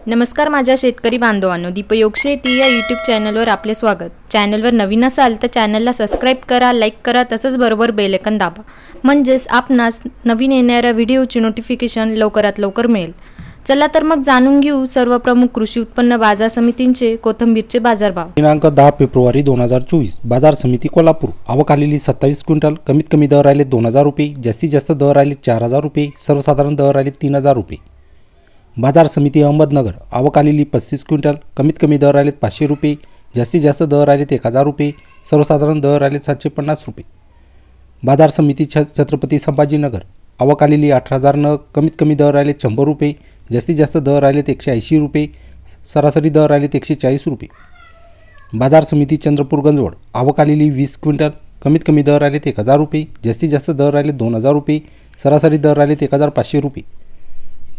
नमस्कार माझ्या शेतकरी बांधवांनो, दीपयोग शेती या यूट्यूब चॅनलवर आपले स्वागत। चॅनलवर नवीन असाल तर चॅनलला सबस्क्राइब करा, लाईक करा, तसंच बरोबर बेल आयकॉन दाबा, म्हणजेच आपणास नवीन येणाऱ्या व्हिडिओची नोटिफिकेशन लवकरात लवकर मिळेल। चला तर मग जाणून घेऊ सर्व प्रमुख कृषी उत्पन्न बाजार समितींचे कोथिंबीरचे बाजारभाव। दिनांक 10 फेब्रुवारी 2024 बाजार समिती कोल्हापूर। आवक आलेली 27 क्विंटल, कमीत कमी दर राहिले 2000 रुपये, जास्तीत जास्त दर राहिले 4000 रुपये, सर्वसाधारण दर राहिले 3000 रुपये। बाजार समिती अहमदनगर। आवक आलेली 35 क्विंटल, कमीत कमी दर राहिले 500 रुपये, जास्तीत जास्त दर राहिले 1000 रुपये, सर्वसाधारण दर राहिले 750 रुपये। बाजार समिती छत्रपती संभाजीनगर। आवक आलेली 8000 नग, कमीत कमी दर राहिले 100 रुपये, जास्तीत जास्त दर राहिले 180 रुपये, सरासरी दर राहिले 140 रुपये। बाजार समिती चंद्रपूर गंजवड। आवक आलेली 20 क्विंटल, कमीत कमी दर राहिले 1000 रुपये, जास्तीत जास्त दर राहिले 2000 रुपये, सरासरी दर राहिले 1500 रुपये।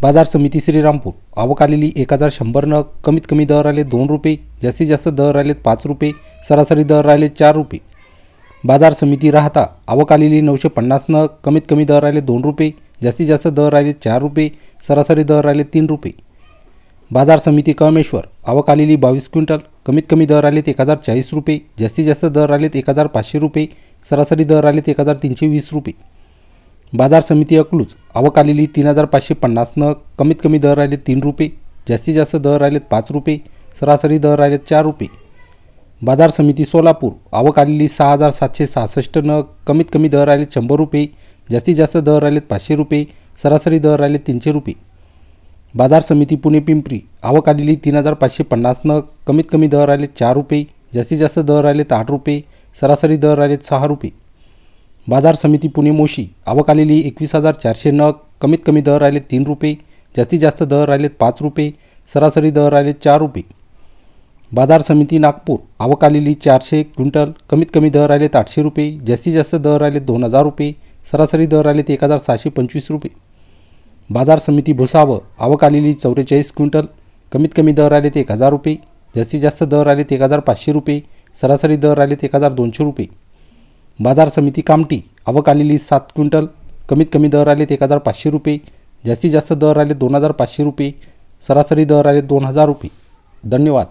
बाजार समिती श्रीरामपूर। आवक आलेली 1100 नग, कमीत कमी दर राहिले 2 रुपये, जास्तीत जास्त दर राहिले 5 रुपये, सरासरी दर राहिले 4 रुपये। बाजार समिती राहता। आवक आलेली 950 नग, कमीत कमी दर राहिले 2 रुपये, जास्तीत जास्त दर राहिले 4 रुपये, सरासरी दर राहिले 3 रुपये। बाजार समिती कळमेश्वर। आवक आलेली 22 क्विंटल, कमीत कमी दर राहिले 1040 रुपये, जास्तीत जास्त दर राहिले 1500 रुपये, सरासरी दर राहिले 1320 रुपये। बाजार समिती अकलूज। आवक आलेली 3550 नग, कमीत कमी दर राहिले 3 रुपये, जास्तीत जास्त दर राहिले 5 रुपये, सरासरी दर राहिले 4 रुपये। बाजार समिती सोलापूर। आवक आलेली 6766 नग, कमीत कमी दर राहिले 100 रुपये, जास्तीत जास्त दर राहिले 500 रुपये, सरासरी दर राहिले 300 रुपये। बाजार समिती पुणे पिंपरी। आवक आलेली 3550 नग, कमीत कमी दर राहिले 4 रुपये, जास्तीत जास्त दर राहिले 8 रुपये, सरासरी दर राहिले 6 रुपये। बाजार समिती पुणे मोशी। आवक आलेली 21400 नग, कमीत कमी दर राहिले 3 रुपये, जास्तीत जास्त दर राहिले 5 रुपये, सरासरी दर राहिले 4 रुपये। बाजार समिती नागपूर। आवक आलेली 400 क्विंटल, कमीत कमी दर राहिले 800 रुपये, जास्तीत जास्त दर राहिले 2000 रुपये, सरासरी दर राहिले 1725 रुपये। बाजार समिती भुसावळ। आवक आलेली 44 क्विंटल, कमीत कमी दर राहिले 1000 रुपये, जास्तीत जास्त दर राहिले 1500 रुपये, सरासरी दर राहिले 1200 रुपये। बाजार समिती कामठी। आवक आलेली 7 क्विंटल, कमीत कमी दर राहिले 1500 रुपये, जास्तीत जास्त दर राहिले 2500 रुपये, सरासरी दर राहिले 2000 रुपये। धन्यवाद।